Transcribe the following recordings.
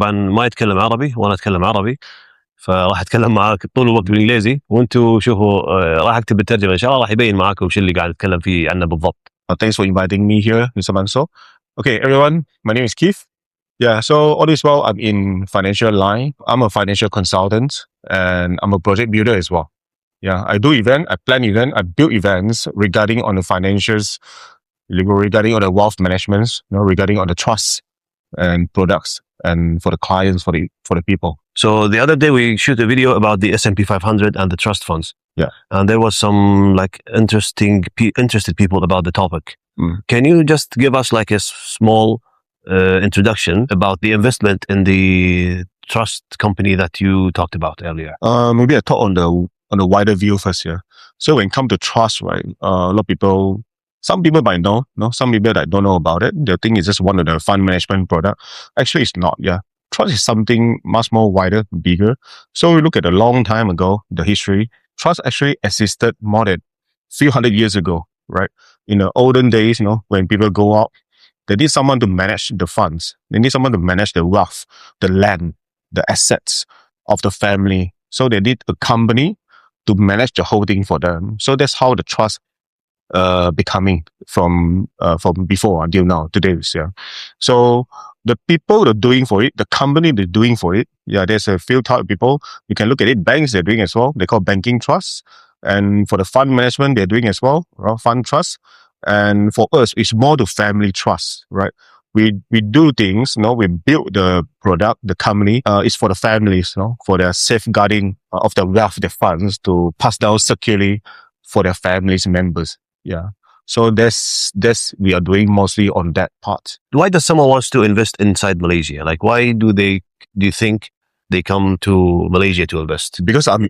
طبعا ما يتكلم عربي وانا اتكلم عربي، فراح اتكلم معاك طول الوقت بالانجليزي، وانتم شوفوا راح اكتب الترجمه ان شاء الله، راح يبين معاكم شو اللي قاعد اتكلم فيه عنه بالضبط. Thanks for inviting me here, Mr. Manso. Okay, everyone, my name is Keith. Yeah, so all this while I'm in financial line. I'm a financial consultant and I'm a project builder as well. Yeah, I do event, I plan event, I build events regarding on the financials, regarding on the wealth management, regarding on the trust and products and for the clients, for the people. So the other day we shoot a video about the S&P 500 and the trust funds. Yeah. And there was some like interested people about the topic. Can you just give us like a small introduction about the investment in the trust company that you talked about earlier? Maybe I talk on the wider view first here. So when it comes to trust, right, a lot of people, some people might know, some people that don't know about it, they think it's just one of the fund management product. Actually, it's not, yeah. Trust is something much more wider, bigger. So we look at a long time ago, the history, trust actually existed more than a few hundred years ago, right? In the olden days, when people go out, they need someone to manage the funds. They need someone to manage the wealth, the land, the assets of the family. So they need a company to manage the whole thing for them. So that's how the trust becoming from before until now, today. Yeah. So the people are doing for it, the company they're doing for it. Yeah, there's a few type of people. You can look at it. Banks they're doing as well. They call banking trusts. And for the fund management, they're doing as well, fund trust. And for us, it's more to family trust, right? We do things, we build the product, the company, it's for the families, for their safeguarding of the wealth, the funds to pass down securely for their families members. Yeah. So that's we are doing mostly on that part. Why does someone wants to invest inside Malaysia? Like, why do you think they come to Malaysia to invest? Because I'm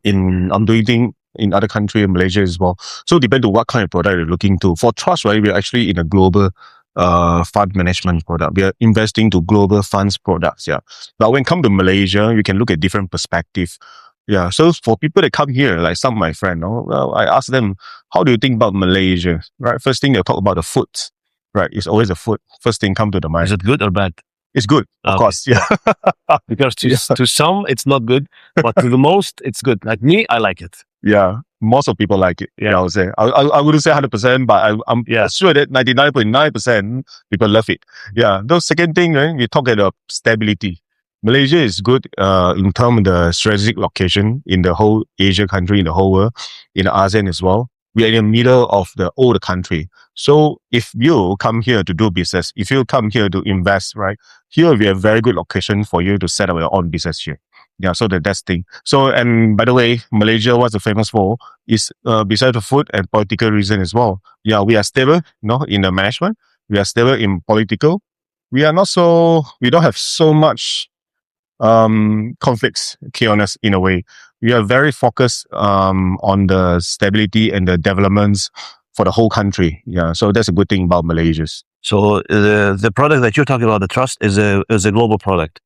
doing things in other countries, in Malaysia as well. So depends on what kind of product you're looking to. For trust, right, we're actually in a global fund management product. We are investing to global funds products. Yeah. But when it comes to Malaysia, you can look at different perspective. Yeah. So for people that come here, like some of my friends, I ask them, how do you think about Malaysia? Right. First thing they'll talk about the food. Right. It's always the food. First thing come to the mind. Is it good or bad? It's good, of course. Yeah. Because to some it's not good, but to the most it's good. Like me, I like it. Yeah. Most of people like it. Yeah. I would say. I wouldn't say 100%, but I'm sure that 99.9% people love it. Yeah. The second thing, right, we talk about stability. Malaysia is good in terms of the strategic location in the whole Asia country, in the whole world, in ASEAN as well. We are in the middle of the old country. So if you come here to do business, if you come here to invest, right, here we have very good location for you to set up your own business here. Yeah, so that's the thing. So, and by the way, Malaysia, what's famous for is besides the food and political reason as well. Yeah, we are stable, in the management. We are stable in political. We don't have so much conflicts, chaos in a way. We are very focused on the stability and the developments for the whole country. Yeah, so that's a good thing about Malaysia. So the product that you're talking about, the trust, is a global product.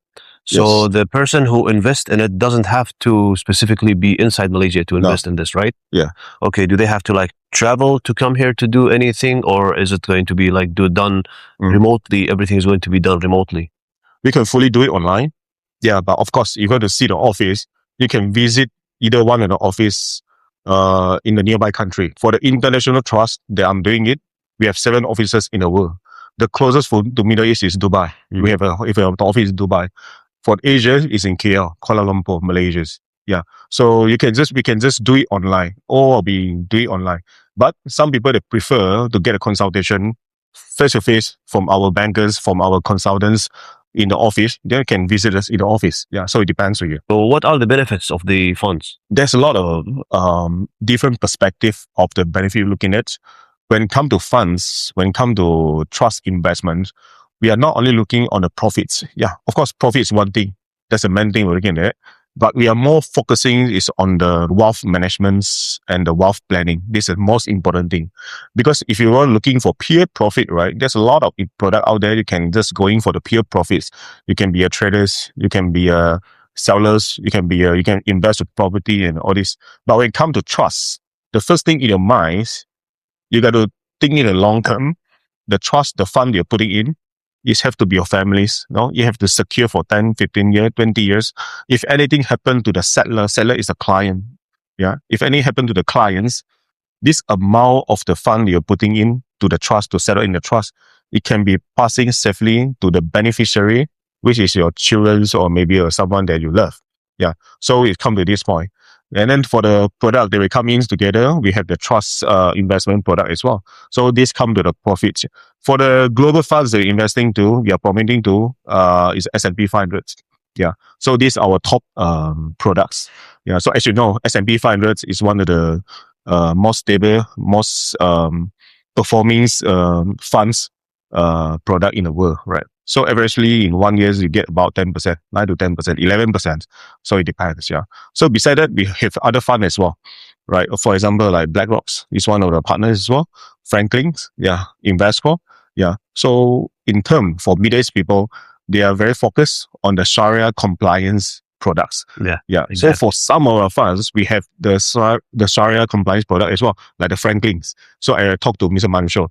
So yes. The person who invests in it doesn't have to specifically be inside Malaysia to invest in this, right? Yeah. Okay. Do they have to like travel to come here to do anything, or is it going to be like done remotely? Everything is going to be done remotely. We can fully do it online. Yeah, but of course, you got to see the office. You can visit either one of the office in the nearby country. For the international trust that I'm doing it, we have 7 offices in the world. The closest to Middle East is Dubai. We have an office in Dubai. For Asia, it's in KL, Kuala Lumpur, Malaysia. Yeah. So we can just do it online or do it online. But some people, they prefer to get a consultation face to face from our bankers, from our consultants in the office. They can visit us in the office. Yeah. So it depends on you. So what are the benefits of the funds? There's a lot of different perspective of the benefit you're looking at. When it comes to funds, when it comes to trust investment, we are not only looking on the profits. Yeah, of course, profit is one thing. That's the main thing we're looking at. But we are more focusing is on the wealth management and the wealth planning. This is the most important thing. Because if you are looking for pure profit, right, there's a lot of product out there. You can just go in for the pure profits. You can be a traders. You can be a sellers. You can invest with property and all this. But when it comes to trust, the first thing in your mind, you got to think in the long term. The trust, the fund you're putting in, it have to be your families. No, you have to secure for 10, 15 years, 20 years. If anything happened to the settler is a client. Yeah. If anything happened to the clients, this amount of the fund you're putting in to the trust to settle in the trust, it can be passing safely to the beneficiary, which is your children or maybe someone that you love. Yeah. So it come to this point. And then for the product, they will come in together. We have the trust investment product as well. So this come to the profits. For the global funds they're investing to, we are promoting to is S&P 500. Yeah. So these are our top products. Yeah. So as you know, S&P 500 is one of the most stable, most performing funds product in the world, right? So averagely in 1 year, you get about 10%, 9 to 10%, 11%. So it depends, yeah. So beside that, we have other funds as well, right? For example, like BlackRock's is one of the partners as well. Franklin's, yeah. Invesco, yeah. So in term for Middle-aged people, they are very focused on the Sharia compliance products. Yeah. Yeah. Exactly. So for some of our funds, we have the Sharia compliance product as well, like the Franklin's. So I talked to Mr. Mansho,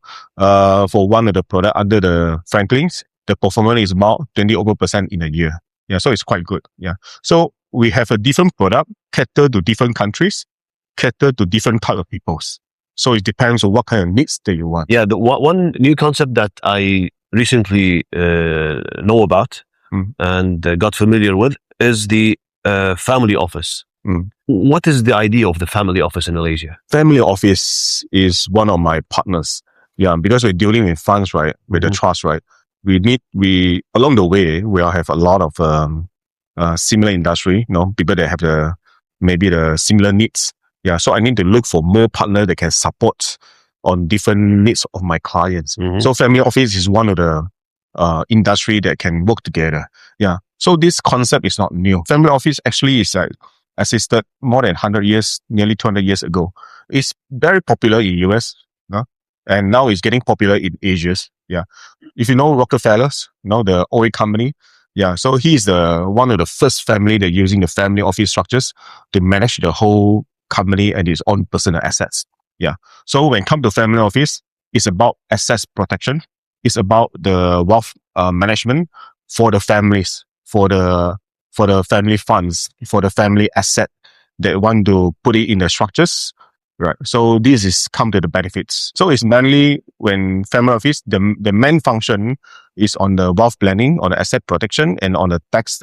for one of the product under the Franklin's, the performance is about 20% in a year. Yeah. So it's quite good. Yeah. So we have a different product cater to different countries, cater to different type of peoples. So it depends on what kind of needs that you want. Yeah. One new concept that I recently know about and got familiar with is the family office. What is the idea of the family office in Malaysia? Family office is one of my partners. Yeah, because we're dealing with funds, right? With the trust, right? We along the way, we'll have a lot of similar industry, people that have maybe the similar needs. Yeah, so I need to look for more partners that can support on different needs of my clients. So family office is one of the industry that can work together. Yeah. So this concept is not new. Family office actually is existed more than 100 years, nearly 200 years ago. It's very popular in US, and now it's getting popular in Asia. Yeah. If you know Rockefellers, the oil company. Yeah. So he's one of the first family that using the family office structures to manage the whole company and his own personal assets. Yeah. So when it comes to family office, it's about assets protection. It's about the wealth management for the families, for the family funds, for the family asset that want to put it in the structures, right? So this is come to the benefits. So it's mainly when family office, the main function is on the wealth planning, on the asset protection, and on the tax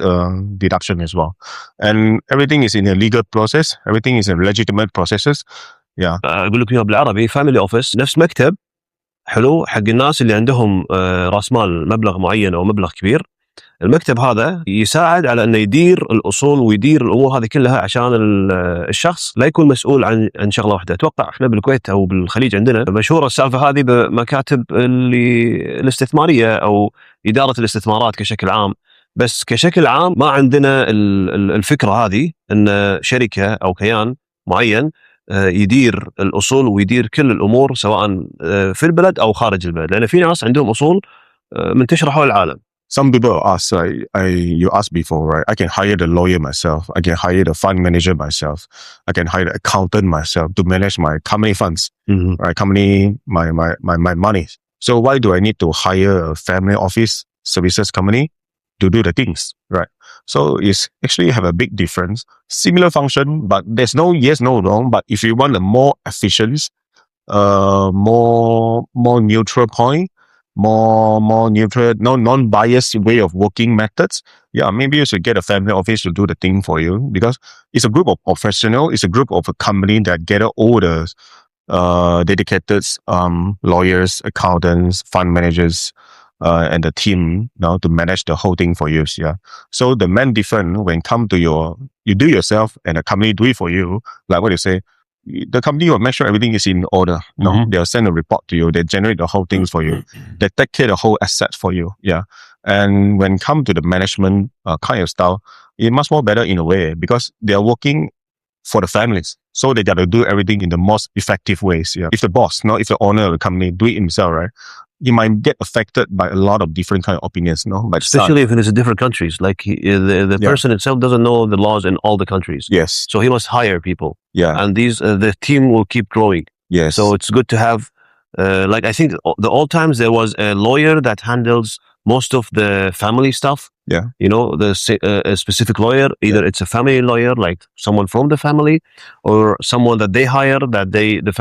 deduction as well. And everything is in a legal process. Everything is in legitimate processes. Yeah. أقول لك بالعربي family office نفس مكتب حلو حق الناس اللي عندهم راس مال مبلغ معين أو مبلغ كبير. المكتب هذا يساعد على أنه يدير الأصول ويدير الأمور هذه كلها عشان الشخص لا يكون مسؤول عن شغلة واحدة. أتوقع إحنا بالكويت أو بالخليج عندنا مشهورة السالفة هذه بمكاتب الاستثمارية أو إدارة الاستثمارات كشكل عام. بس كشكل عام ما عندنا الفكرة هذه أن شركة أو كيان معين يدير الأصول ويدير كل الأمور سواء في البلد أو خارج البلد، لأن في ناس عندهم أصول منتشرة حول العالم. Some people ask, you asked before, right? I can hire the lawyer myself. I can hire the fund manager myself. I can hire the accountant myself to manage my company funds, right? Company, my money. So why do I need to hire a family office services company to do the things, right? So it's actually have a big difference. Similar function, but there's no yes, no wrong. But if you want a more efficient, more neutral point, more neutral, no non-biased way of working methods, yeah, maybe you should get a family office to do the thing for you, because it's a group of professionals, it's a group of a company that gather all the dedicated lawyers, accountants, fund managers, and the team now to manage the whole thing for you. Yeah. So the main difference when come to you do yourself and the company do it for you, like what you say, the company will make sure everything is in order. They'll send a report to you. They generate the whole things for you. They take care of the whole asset for you. Yeah. And when come to the management kind of style, it much more better in a way because they are working for the families. So they got to do everything in the most effective ways. Yeah. If the boss, if the owner of the company do it himself, right, you might get affected by a lot of different kind of opinions, But especially if it is in different countries, like the person itself doesn't know the laws in all the countries. Yes. So he must hire people. Yeah. And the team will keep growing. Yes. So it's good to have, I think the old times there was a lawyer that handles most of the family stuff. Yeah. You know, a specific lawyer, either it's a family lawyer, like someone from the family, or someone that they hire, that the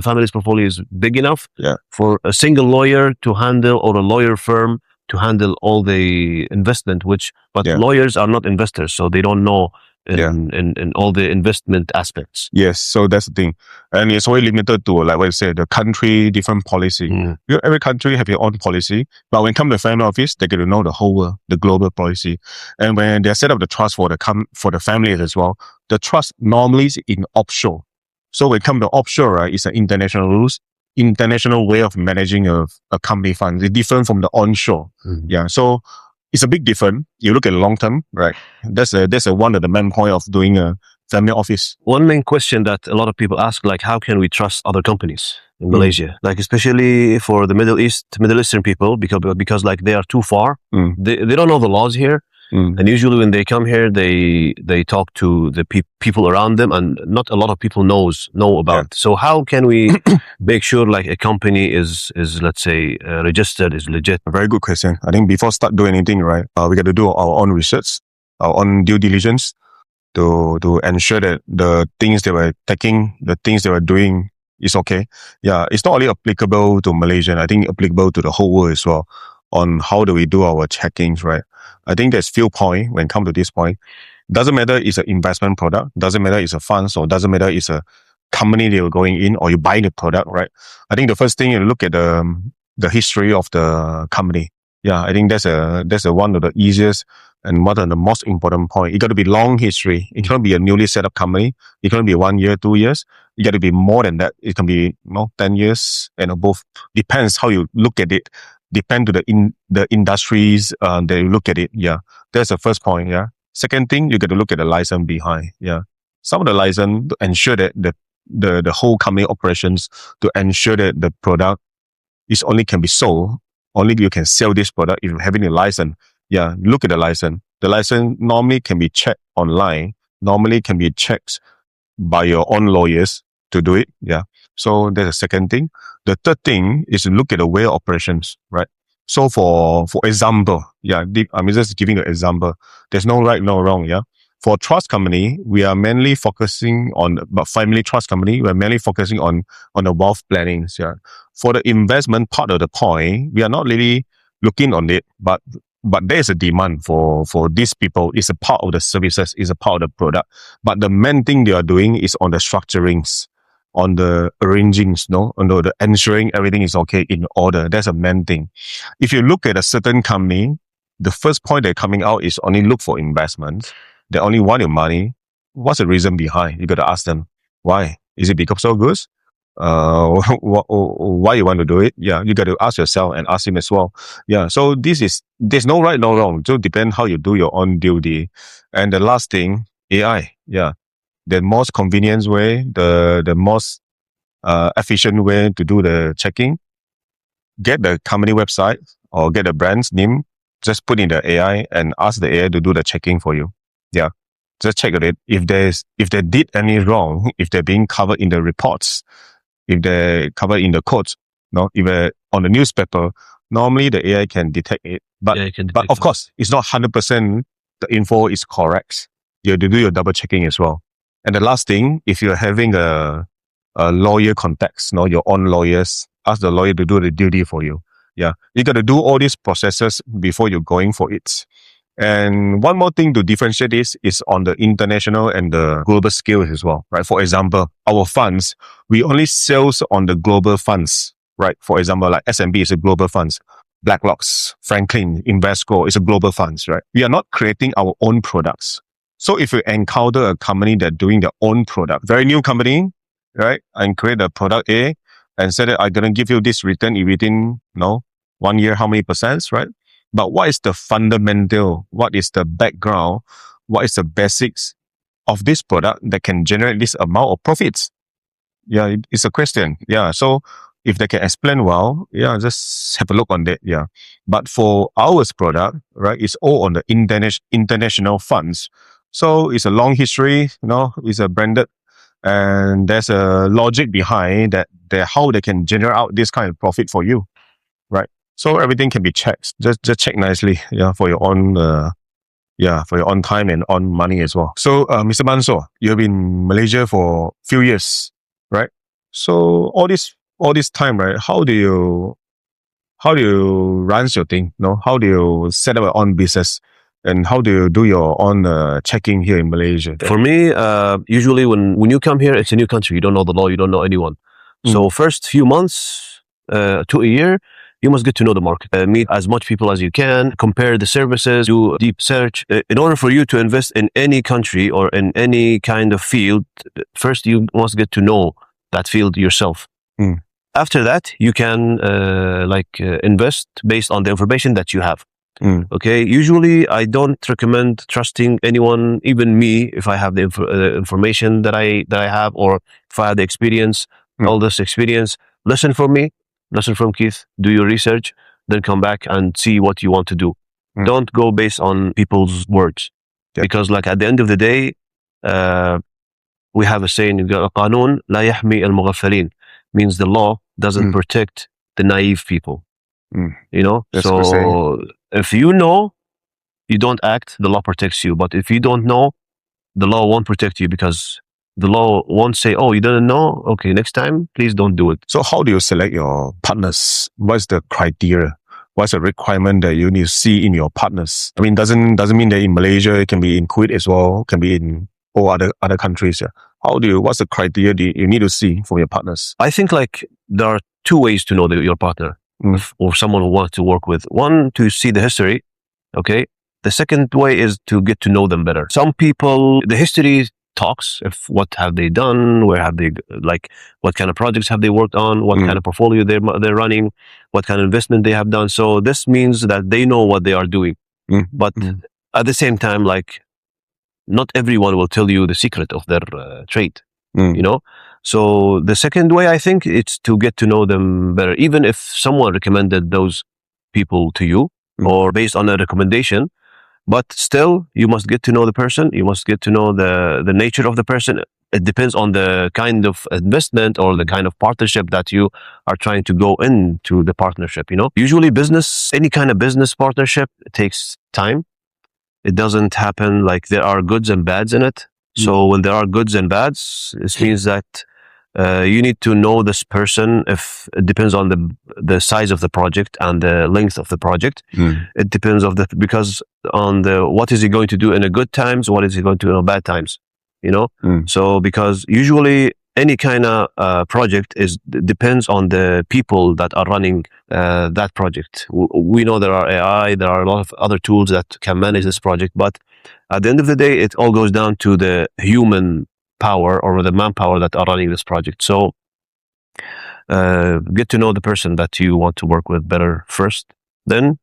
family's portfolio is big enough for a single lawyer to handle, or a lawyer firm to handle all the investment, but lawyers are not investors, so they don't know in all the investment aspects. Yes, so that's the thing. And it's only limited to, like what I said, the country, different policy. Every country have your own policy, but when it comes to the family office, they get to know the whole world, the global policy. And when they set up the trust for the families as well, the trust normally is in offshore. So when it comes to offshore, right, it's an international rules, international way of managing a company fund. It's different from the onshore. Yeah, so it's a big difference. You look at the long term, right? That's one of the main point of doing a family office. One main question that a lot of people ask, like, how can we trust other companies in Malaysia? Like, especially for the Middle Eastern people, because like they are too far. They don't know the laws here. And usually when they come here, they talk to the people around them, and not a lot of people know about it. So how can we make sure like a company is let's say registered, is legit? A very good question. I think before start doing anything, right, we got to do our own research, our own due diligence to ensure that the things they were taking, the things they were doing is okay. Yeah, it's not only applicable to Malaysian, I think applicable to the whole world as well, on how do we do our checkings, right? I think there's few points when it comes to this point. Doesn't matter it's an investment product, doesn't matter it's a fund, or doesn't matter it's a company they were going in, or you buy the product, right? I think the first thing you look at the history of the company. Yeah, I think that's one of the easiest and one of the most important point. It got to be long history. It can't be a newly set up company. It can't be 1 year, 2 years. It got to be more than that. It can be 10 years and above. Depends how you look at it. Depend to the industries that you look at it. Yeah, that's the first point. Yeah. Second thing, you got to look at the license behind. Yeah, some of the license to ensure that the whole company operations, to ensure that the product is only can be sold. Only you can sell this product if you're having a license. Yeah, look at the license. The license normally can be checked online. Normally can be checked by your own lawyers to do it. Yeah. So that's the second thing. The third thing is to look at the way of operations, right? So for example, I'm just giving an example. There's no right, no wrong. Yeah. For trust company, we are mainly focusing on, but family trust company, we're mainly focusing on the wealth planning. Yeah. For the investment part of the point, we are not really looking on it, but there's a demand for these people. It's a part of the services, it's a part of the product. But the main thing they are doing is on the structurings, on the arrangings, on the ensuring everything is okay in order. That's a main thing. If you look at a certain company, the first point they're coming out is only look for investments. They only want your money. What's the reason behind? You got to ask them, why? Is it because so good? Why you want to do it? Yeah, you got to ask yourself and ask him as well. Yeah, so there's no right, no wrong. So depend how you do your own duty. And the last thing, AI. Yeah, the most convenient way, the most efficient way to do the checking. Get the company website or get the brand's name. Just put in the AI and ask the AI to do the checking for you. Yeah, just check it. If they did any wrong, if they're being covered in the reports, if they're covered in the codes, if they're on the newspaper, normally the AI can detect it. But of course, it's not 100% the info is correct. You have to do your double checking as well. And the last thing, if you're having a lawyer context, your own lawyers, ask the lawyer to do the duty for you. Yeah, you got to do all these processes before you're going for it. And one more thing to differentiate this is on the international and the global scale as well, right? For example, our funds, we only sales on the global funds, right? For example, like S&B is a global funds. Blackrocks, Franklin, Invesco is a global funds, right? We are not creating our own products. So if you encounter a company that doing their own product, very new company, right? And create a product A and say that I'm going to give you this return within, 1 year, how many percent, right? But what is the fundamental? What is the background? What is the basics of this product that can generate this amount of profits? Yeah, it's a question. Yeah, so if they can explain well, yeah, just have a look on that. Yeah, but for our product, right, it's all on the international funds. So it's a long history. It's a branded, and there's a logic behind that. How they can generate out this kind of profit for you, right? So everything can be checked. Just check nicely, for your own, for your own time and on money as well. So, Mr. Mansoor, you've been in Malaysia for a few years, right? So all this time, right? How do you run your thing? No, how do you set up your own business? And how do you do your own checking here in Malaysia? For me, usually when you come here, it's a new country. You don't know the law. You don't know anyone. So first few months to a year, you must get to know the market. Meet as much people as you can. Compare the services. Do deep search. In order for you to invest in any country or in any kind of field, first you must get to know that field yourself. After that, you can invest based on the information that you have. Okay. Usually, I don't recommend trusting anyone, even me, if I have the information that I have, or if I have the experience, all this experience. Listen from me, listen from Keith. Do your research, then come back and see what you want to do. Don't go based on people's words, because at the end of the day, we have a saying: "القانون لا يحمي المغفلين," means the law doesn't protect the naive people. That's so if you know, you don't act, the law protects you. But if you don't know, the law won't protect you, because the law won't say, oh, you didn't know? Okay, next time, please don't do it. So how do you select your partners? What's the criteria? What's the requirement that you need to see in your partners? I mean, doesn't mean that in Malaysia, it can be in Kuwait as well, can be in all other countries. What's the criteria you need to see for your partners? I think there are two ways to know your partner. Or someone who wants to work with. One, to see the history. Okay. The second way is to get to know them better. Some people, the history talks. If what have they done? Where have they what kind of projects have they worked on? What kind of portfolio they're running? What kind of investment they have done? So this means that they know what they are doing. But at the same time, not everyone will tell you the secret of their trade. So the second way, I think, it's to get to know them better. Even if someone recommended those people to you or based on a recommendation, but still you must get to know the person. You must get to know the nature of the person. It depends on the kind of investment or the kind of partnership that you are trying to go into the partnership. Usually any kind of business partnership, it takes time. It doesn't happen there are goods and bads in it. So when there are goods and bads, it means that you need to know this person. If it depends on the size of the project and the length of the project, it depends because on what is he going to do in a good times, what is he going to do in bad times, So because usually any kind of project depends on the people that are running that project. We know there are AI, there are a lot of other tools that can manage this project, but at the end of the day, it all goes down to the human power or the manpower that are running this project. So get to know the person that you want to work with better first, then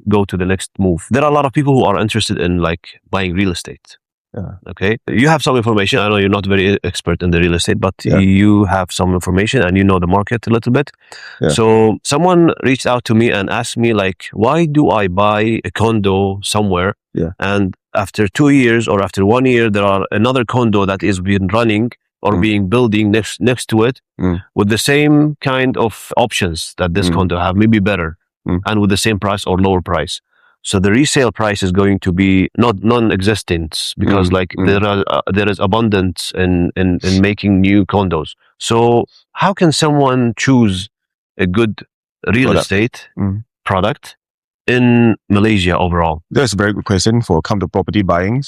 go to the next move. There are a lot of people who are interested in buying real estate. Okay, you have some information. I know you're not very expert in the real estate, but you have some information and you know the market a little bit. So someone reached out to me and asked me why do I buy a condo somewhere and after 2 years or after 1 year there are another condo that is being running or being building next to it with the same kind of options that this condo have, maybe better, and with the same price or lower price. So the resale price is going to be non-existent because there is abundance in making new condos. So how can someone choose a good real estate product in Malaysia overall? That's a very good question for come to property buying.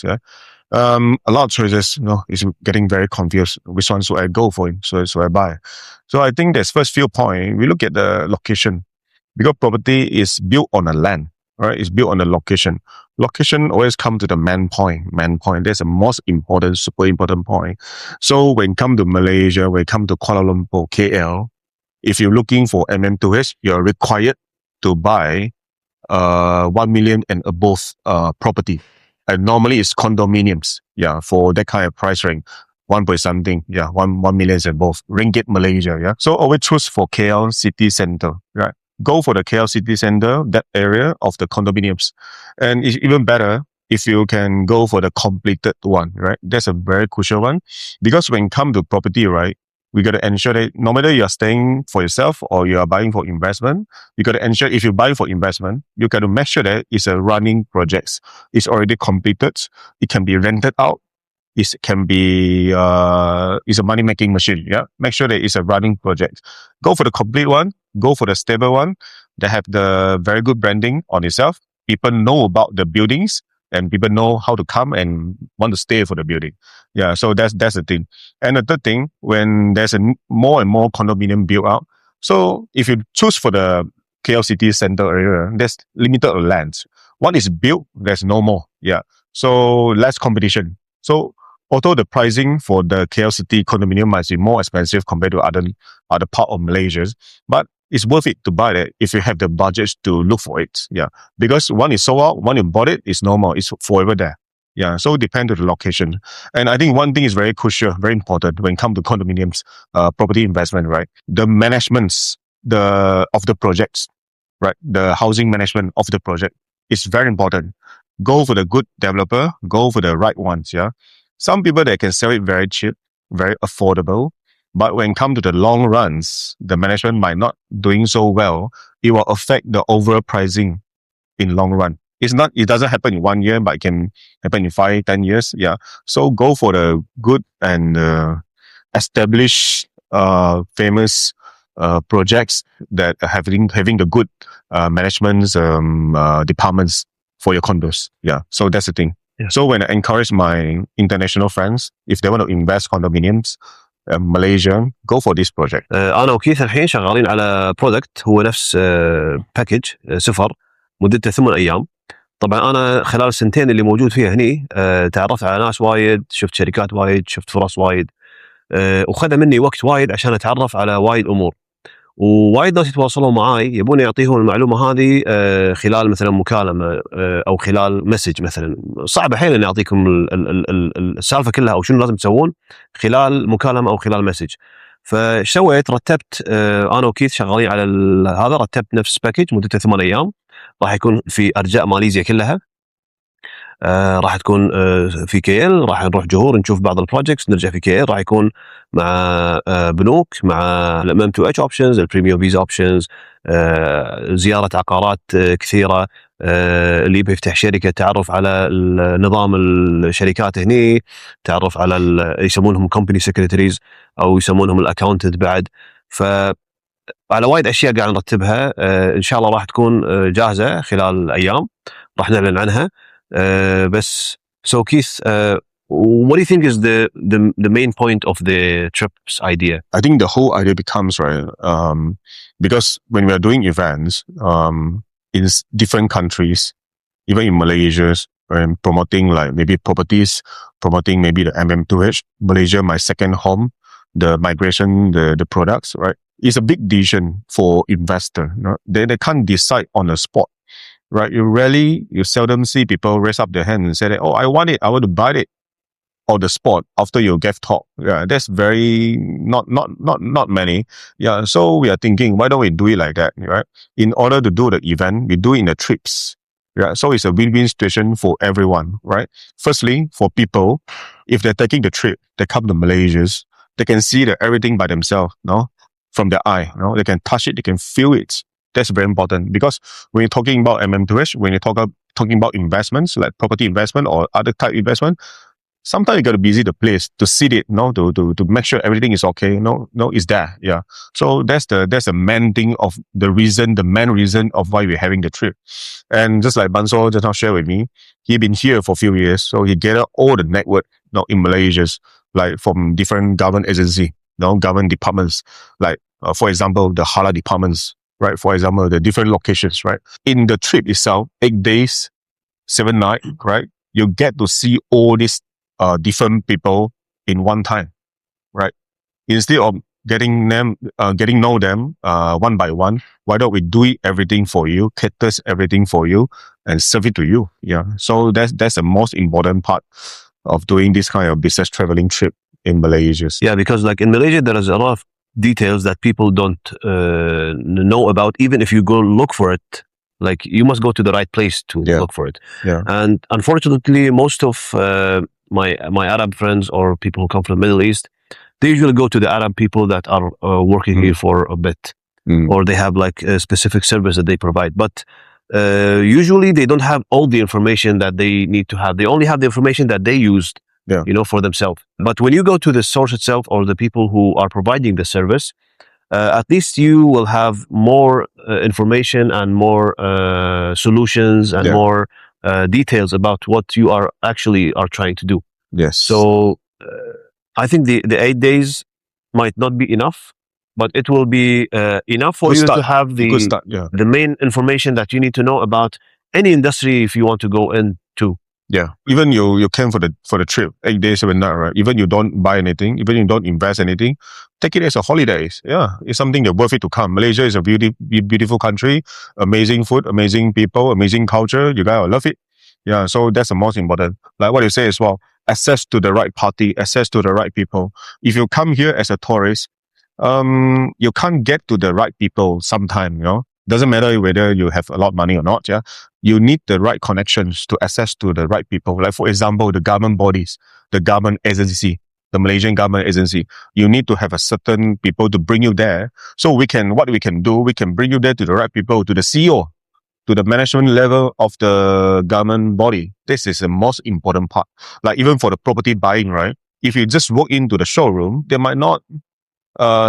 A lot of choices, is getting very confused. Which one should I go for? So I buy. So I think there's first few point. We look at the location, because property is built on a land. Right, it's built on the location. Location always come to the main point. That's the most important, super important point. So when come to Malaysia, when come to Kuala Lumpur, KL, if you're looking for MM2H, you're required to buy 1 million and above property. And normally it's condominiums. For that kind of price range, 1 point something. 1 million and above ringgit Malaysia. So always choose for KL city center. Right. Go for the KL city center, that area of the condominiums. And it's even better if you can go for the completed one, right? That's a very crucial one. Because when it comes to property, right, we got to ensure that no matter you're staying for yourself or you are buying for investment, you got to ensure if you buy for investment, you got to make sure that it's a running project. It's already completed. It can be rented out. It can be, it's a money-making machine. Yeah. Make sure that it's a running project. Go for the complete one. Go for the stable one. They have the very good branding on itself. People know about the buildings and people know how to come and want to stay for the building. Yeah. So that's the thing. And the third thing, when there's more and more condominium built out. So if you choose for the KL City Center area, there's limited land. One is built, there's no more. Yeah. So less competition. So although the pricing for the KL City condominium might be more expensive compared to other part of Malaysia, but it's worth it to buy it if you have the budget to look for it. Yeah. Because one is sold out, one you bought it, it's no more. It's forever there. Yeah. So it depends on the location. And I think one thing is very crucial, very important when it comes to condominiums, property investment, right? The managements of the projects, right? The housing management of the project is very important. Go for the good developer, go for the right ones. Yeah. Some people, they can sell it very cheap, very affordable. But when it comes to the long runs, the management might not doing so well. It will affect the overall pricing in long run. It doesn't happen in 1 year, but it can happen in 5, 10 years. Yeah. So go for the good and established, famous projects that are having the good management departments for your condos. Yeah. So that's the thing. Yeah. So when I encourage my international friends, if they want to invest condominiums, Malaysia, go for this project. أنا وكيث الحين شغالين على برودكت هو نفس باكج سفر مدته 8 أيام. طبعا أنا خلال السنتين اللي موجود فيها هني تعرفت على ناس وايد، شفت شركات وايد، شفت فرص وايد، وخذ مني وقت وايد عشان أتعرف على وايد أمور. ووايد ناس يتواصلون معاي يبون يعطيهم المعلومة هذه خلال مثلا مكالمة أو خلال مسج مثلا. صعب حيل أن أعطيكم السالفة كلها أو شنو لازم تسوون خلال مكالمة أو خلال مسج. فايش سويت؟ رتبت أنا وكيث شغالين على هذا، رتبت نفس باكج مدته 8 أيام، راح يكون في أرجاء ماليزيا كلها. راح تكون في KL، راح نروح جهور نشوف بعض البروجكتس، نرجع في KL، راح يكون مع بنوك، مع الMM2H اوبشنز، البريميوم فيزا اوبشنز، زيارة عقارات كثيرة، اللي يبي يفتح شركة تعرف على نظام الشركات هني، تعرف على يسمونهم company secretaries أو يسمونهم الأكاونتنت بعد. فعلى وايد أشياء قاعد نرتبها، إن شاء الله راح تكون جاهزة خلال أيام، راح نعلن عنها. بس so Keith, what do you think is the main point of the trip's idea? I think the whole idea becomes, right, because when we are doing events in different countries, even in Malaysia, and promoting like maybe properties, promoting maybe the MM2H, Malaysia, my second home, the migration, the products, right? It's a big decision for investor. You know? They can't decide on the spot. Right, you seldom see people raise up their hand and say that, oh, I want it, I want to buy it on the spot after you give talk. Yeah, that's very not many. Yeah, so we are thinking, why don't we do it like that? Right, in order to do the event, we do it in the trips. Yeah, so it's a win-win situation for everyone. Right, firstly, for people, if they're taking the trip, they come to Malaysia, they can see everything by themselves. No, from their eye. No, they can touch it, they can feel it. That's very important because when you're talking about MM2H, when you're talking about investments like property investment or other type investment, sometimes you got to visit the place to see it, to make sure everything is okay. No, it's there. Yeah. So that's the main thing of the main reason of why we're having the trip. And just like Banso just now shared with me, he been here for a few years, so he gathered all the network, in Malaysia, like from different government agency, government departments, like for example the halal departments. Right, for example, the different locations, right? In the trip itself, 8 days, 7 nights, right? You get to see all these different people in one time, right? Instead of getting know them one by one, why don't we do everything for you, caters everything for you, and serve it to you? Yeah. So that's the most important part of doing this kind of business traveling trip in Malaysia. Yeah, because like in Malaysia, there is a lot of details that people don't know about, even if you go look for it. Like you must go to the right place to look for it. Yeah. And unfortunately, most of my Arab friends or people who come from the Middle East, they usually go to the Arab people that are working here for a bit, or they have like a specific service that they provide. But usually they don't have all the information that they need to have. They only have the information that they used, for themselves. But when you go to the source itself or the people who are providing the service, at least you will have more information and more solutions and more details about what you are actually trying to do. Yes. So I think the 8 days might not be enough, but it will be enough for you to have the main information that you need to know about any industry if you want to go into. Yeah, even you came for the trip, 8 days, 7 nights, right? Even you don't buy anything, even you don't invest anything, take it as a holidays. Yeah, it's something that's worth it to come. Malaysia is a beautiful country, amazing food, amazing people, amazing culture. You guys will love it. Yeah, so that's the most important. Like what you say as well, access to the right party, access to the right people. If you come here as a tourist, you can't get to the right people sometime, Doesn't matter whether you have a lot of money or not, You need the right connections to access to the right people. Like, for example, the government bodies, the government agency, the Malaysian government agency. You need to have a certain people to bring you there. So what we can do, we can bring you there to the right people, to the CEO, to the management level of the government body. This is the most important part. Like even for the property buying, right? If you just walk into the showroom, they might not,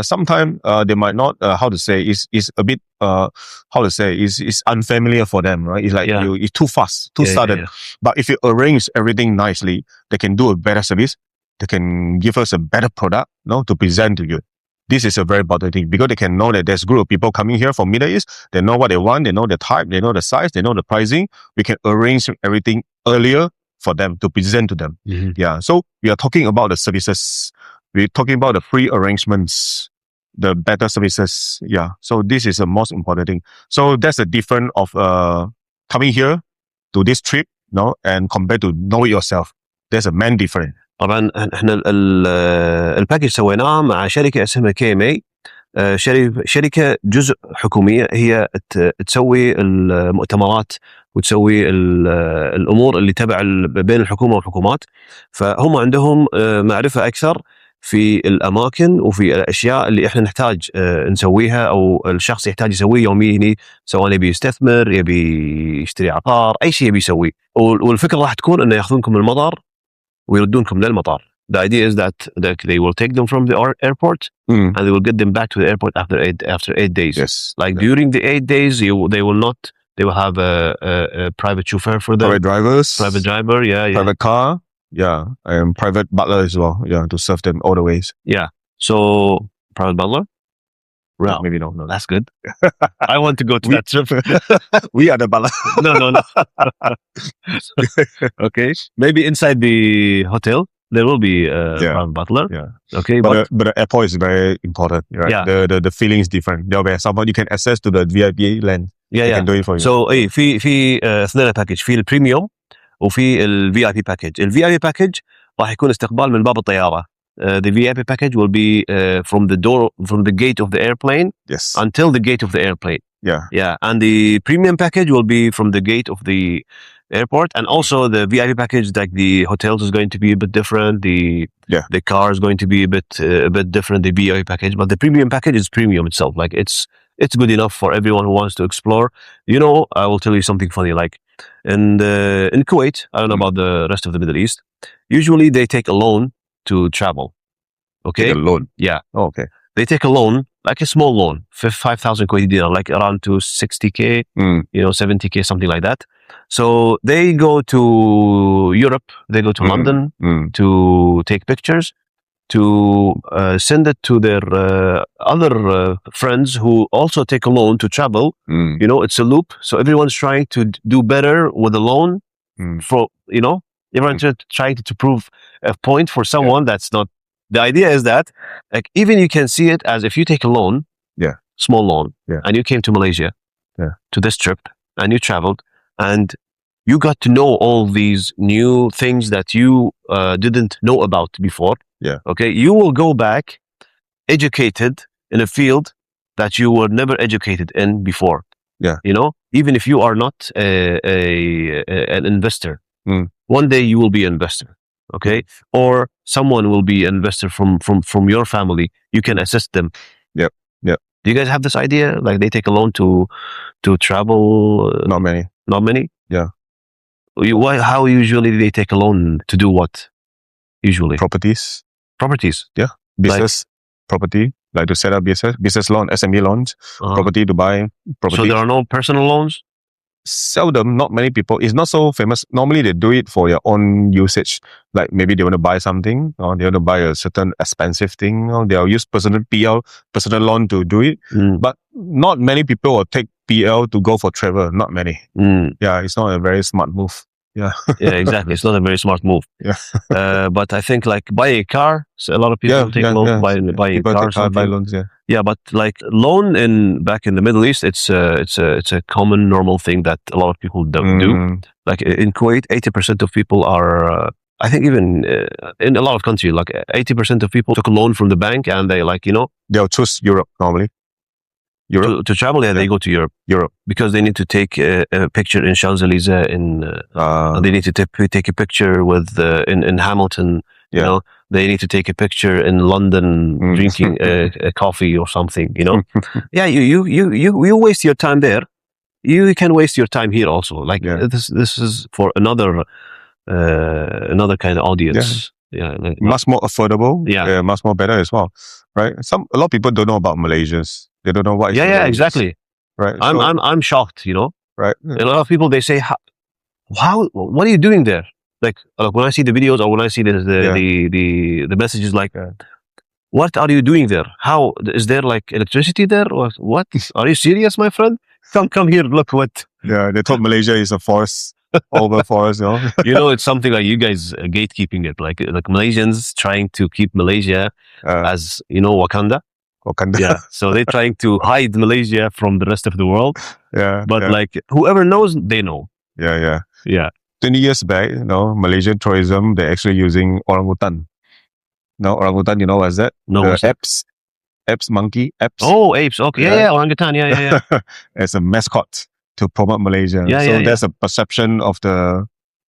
sometimes they might not, is a bit, is unfamiliar for them, right? It's like it's too fast, too sudden. But if you arrange everything nicely, they can do a better service. They can give us a better product, to present to you. This is a very important thing because they can know that there's a group of people coming here from Middle East. They know what they want. They know the type. They know the size. They know the pricing. We can arrange everything earlier for them to present to them. Mm-hmm. Yeah. So we are talking about the services. We're talking about the free arrangements, the better services. Yeah. So this is the most important thing. So that's the difference of coming here to this trip, and compared to know it yourself. There's a main difference. طبعا احنا الباكج سويناه مع شركه اسمها KMA. شركه جزء حكوميه، هي تسوي المؤتمرات وتسوي الامور اللي تبع بين الحكومه والحكومات. فهم عندهم معرفه اكثر في الاماكن وفي الاشياء اللي احنا نحتاج نسويها او الشخص يحتاج يسويه يوميا، سواء يبي يستثمر، يبي يشتري عقار، اي شيء يبي يسويه. والفكره راح تكون انه ياخذونكم من المطار ويردونكم للمطار. The idea is that they will take them from the airport and they will get them back to the airport after 8 days. Yes. Like during the 8 days, they will have a private chauffeur for them. Private drivers. Private driver, yeah. Private car, yeah. And private butler as well, to serve them all the ways. Yeah. So, private butler? No, maybe no. That's good. I want to go to that trip. We are the butler. No. Okay. Maybe inside the hotel, there will be a private butler. Yeah. Okay. But the airport is very important, right? Yeah. The feeling is different. There will be someone you can access to the VIP land. Yeah. Can do it for you. So, في اثنين باكج، في البريميوم وفي الVIP package. الVIP package راح يكون استقبال من باب الطيارة. The VIP package will be from the gate of the airplane until the gate of the airplane. Yeah. And the premium package will be from the gate of the airport, and also the VIP package, like the hotels is going to be a bit different. The car is going to be a bit different. The VIP package, but the premium package is premium itself. Like it's good enough for everyone who wants to explore. I will tell you something funny. Like in Kuwait, I don't know about the rest of the Middle East. Usually they take a loan to travel. Okay. Take a loan. Yeah. Oh, okay. They take a loan, like a small loan, 5,000 Kuwaiti dinar, like around to 60k, 70k, something like that. So they go to Europe, they go to London to take pictures, to send it to their other friends who also take a loan to travel. It's a loop. So everyone's trying to do better with the loan for, everyone's trying to prove a point for someone that's not. The idea is that, like, even you can see it as if you take a loan, small loan, and you came to Malaysia, to this trip, and you traveled, and you got to know all these new things that you didn't know about before. Yeah. Okay. You will go back educated in a field that you were never educated in before. Yeah. Even if you are not an investor, one day you will be an investor. Okay. Or someone will be an investor from your family. You can assist them. Yep. Do you guys have this idea? Like they take a loan to travel? Not many. Not many? Yeah. How usually do they take a loan to do what? Usually? Properties. Properties? Business, property, like to set up business loan, SME loans, property to buy property. So there are no personal loans? Seldom, not many people. It's not so famous. Normally they do it for their own usage. Like maybe they want to buy something, or they want to buy a certain expensive thing, or they'll use personal PL, personal loan to do it. But not many people will take PL to go for travel. Not many. Yeah, it's not a very smart move. Yeah. Yeah, exactly. It's not a very smart move. Yeah. But I think like buy a car. So a lot of people take loans, buy a car. Buy loans. Yeah. Yeah, but like loan back in the Middle East, it's a common normal thing that a lot of people don't do. Like in Kuwait, 80% of people are. I think even in a lot of countries, like 80% of people took a loan from the bank, and they they'll choose Europe normally. To travel, they go to Europe because they need to take a picture in Champs-Élysées, they need to take a picture with in Hamilton. You know, they need to take a picture in London drinking a coffee or something. You know, yeah, you waste your time there. You can waste your time here also. Like this is for another kind of audience. Yeah, much more affordable. Yeah, much more better as well. Right. A lot of people don't know about Malaysians. They don't know what. Yeah, exactly. Right. I'm shocked. You know. Right. A lot of people, they say, "How? What are you doing there?" Like when I see the videos or when I see the messages, like, "What are you doing there? How is there like electricity there? Or what? Are you serious, my friend? Come here. Look what." Yeah, they thought Malaysia is a forest. Over forest, you know, it's something like you guys gatekeeping it, like Malaysians trying to keep Malaysia as Wakanda. Yeah, so they're trying to hide Malaysia from the rest of the world. Yeah, but like whoever knows, they know. Yeah. 20 years back, Malaysian tourism, they're actually using orangutan. No, orangutan, you know what's that? No, apes, monkey, apes. Oh, apes. Okay, yeah, orangutan. Yeah. As a mascot to promote Malaysia. There's a perception of the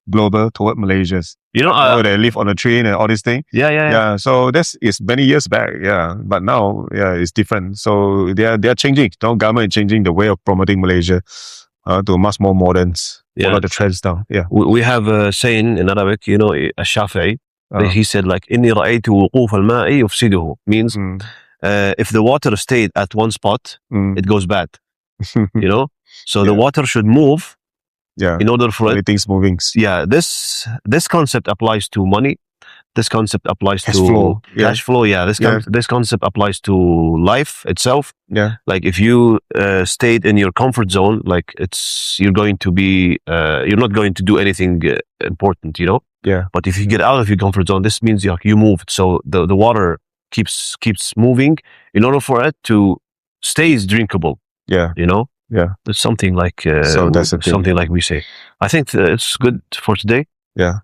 global toward Malaysia. You know, they live on a train and all these things. Yeah. So this is many years back. Yeah, but now, it's different. So they are changing. Government is changing the way of promoting Malaysia to much more modern. Follow the trends now. Yeah. We have a saying in Arabic. You know, Shafi'i. He said like, "Inni ra'aytu wuquf al-ma'i yufsiduhu," means if the water stayed at one spot, it goes bad. You know. So the water should move in order for everything's moving. Yeah, this concept applies to money. This concept applies to cash flow. Yeah, this concept applies to life itself. Yeah, like if you stayed in your comfort zone, like you're going to be you're not going to do anything important, you know. Yeah. But if you get out of your comfort zone, this means you moved. So the water keeps moving in order for it to stay drinkable. Yeah. You know. Yeah, it's something like so that's something like we say. I think it's good for today. Yeah,